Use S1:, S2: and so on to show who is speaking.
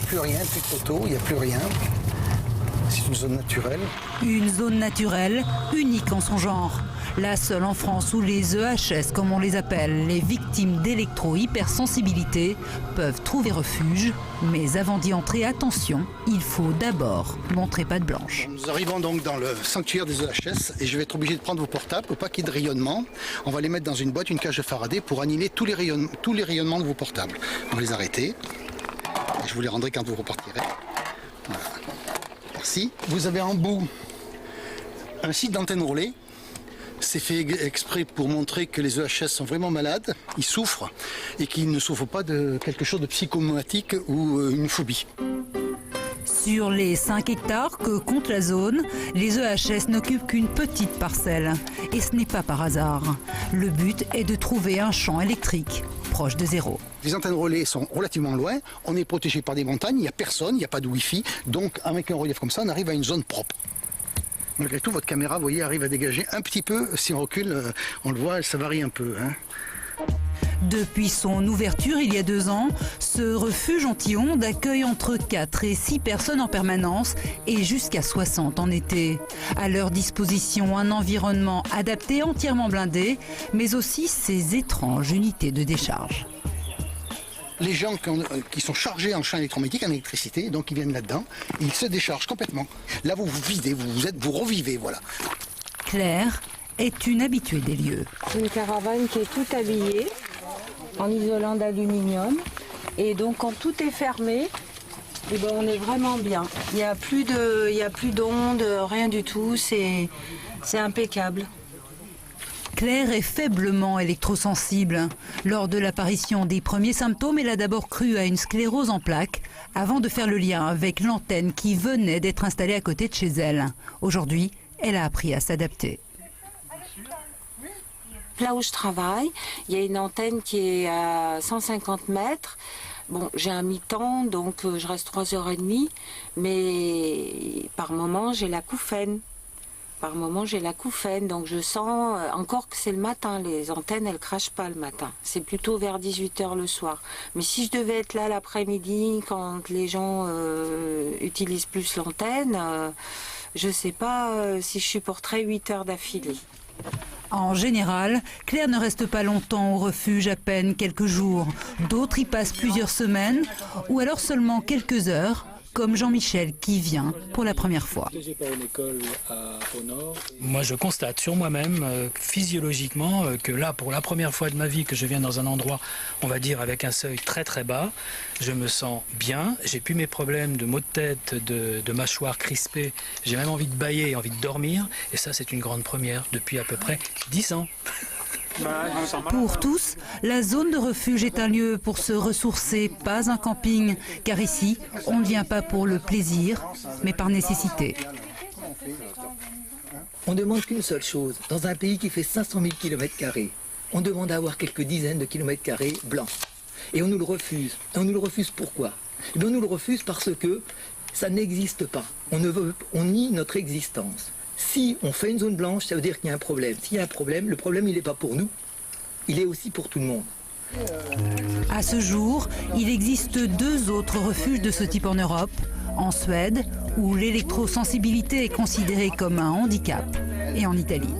S1: plus rien, plus de poteaux, il n'y a plus rien. C'est une zone naturelle.
S2: Une zone naturelle, unique en son genre. La seule en France où les EHS, comme on les appelle, les victimes d'électro-hypersensibilité, peuvent trouver refuge. Mais avant d'y entrer, attention, il faut d'abord montrer patte blanche.
S1: Nous arrivons donc dans le sanctuaire des EHS et je vais être obligé de prendre vos portables pour pas qu'il y ait de rayonnement. On va les mettre dans une boîte, une cage de Faraday pour annihiler tous les rayonnements de vos portables. On va les arrêter. Je vous les rendrai quand vous repartirez. Voilà. Merci. Vous avez en bout un site d'antenne relais. C'est fait exprès pour montrer que les EHS sont vraiment malades, ils souffrent et qu'ils ne souffrent pas de quelque chose de psychomomatique ou une phobie.
S2: Sur les 5 hectares que compte la zone, les EHS n'occupent qu'une petite parcelle. Et ce n'est pas par hasard. Le but est de trouver un champ électrique proche de zéro.
S1: Les antennes relais sont relativement loin, on est protégé par des montagnes, il n'y a personne, il n'y a pas de Wi-Fi, donc avec un relief comme ça, on arrive à une zone propre. Malgré tout, votre caméra, vous voyez, arrive à dégager un petit peu. Si on recule, on le voit, ça varie un peu.
S2: Depuis son ouverture il y a 2 ans, ce refuge anti-ondes accueille entre 4 et 6 personnes en permanence et jusqu'à 60 en été. À leur disposition, un environnement adapté, entièrement blindé, mais aussi ces étranges unités de décharge.
S1: Les gens qui sont chargés en champ électromagnétique, en électricité, donc ils viennent là-dedans, ils se déchargent complètement. Là, vous vous videz, vous revivez, voilà.
S2: Claire est une habituée des lieux.
S3: C'est une caravane qui est toute habillée en isolant d'aluminium. Et donc, quand tout est fermé, eh ben, on est vraiment bien. Il n'y a plus d'ondes, rien du tout. C'est impeccable.
S2: Claire est faiblement électrosensible. Lors de l'apparition des premiers symptômes, elle a d'abord cru à une sclérose en plaques avant de faire le lien avec l'antenne qui venait d'être installée à côté de chez elle. Aujourd'hui, elle a appris à s'adapter.
S3: Là où je travaille, il y a une antenne qui est à 150 mètres. Bon, j'ai un mi-temps, donc je reste 3h30, mais par moment, j'ai l'acouphène. Donc je sens encore que c'est le matin. Les antennes, elles crachent pas le matin. C'est plutôt vers 18h le soir. Mais si je devais être là l'après-midi, quand les gens utilisent plus l'antenne, je sais pas si je supporterais 8 heures d'affilée.
S2: En général, Claire ne reste pas longtemps au refuge, à peine quelques jours. D'autres y passent plusieurs semaines ou alors seulement quelques heures, comme Jean-Michel qui vient pour la première fois.
S4: Moi, je constate sur moi-même, physiologiquement, que là, pour la première fois de ma vie, que je viens dans un endroit, on va dire, avec un seuil très très bas, je me sens bien, j'ai plus mes problèmes de maux de tête, de mâchoire crispée, j'ai même envie de bâiller, envie de dormir, et ça, c'est une grande première depuis à peu près 10 ans.
S2: Pour tous, la zone de refuge est un lieu pour se ressourcer, pas un camping, car ici, on ne vient pas pour le plaisir, mais par nécessité.
S5: On ne demande qu'une seule chose, dans un pays qui fait 500 000 km², on demande à avoir quelques dizaines de kilomètres carrés blancs. Et on nous le refuse. Et on nous le refuse pourquoi? Eh bien, on nous le refuse parce que ça n'existe pas. On nie notre existence. Si on fait une zone blanche, ça veut dire qu'il y a un problème. S'il y a un problème, le problème, il n'est pas pour nous, il est aussi pour tout le monde.
S2: À ce jour, il existe 2 autres refuges de ce type en Europe, en Suède, où l'électrosensibilité est considérée comme un handicap, et en Italie.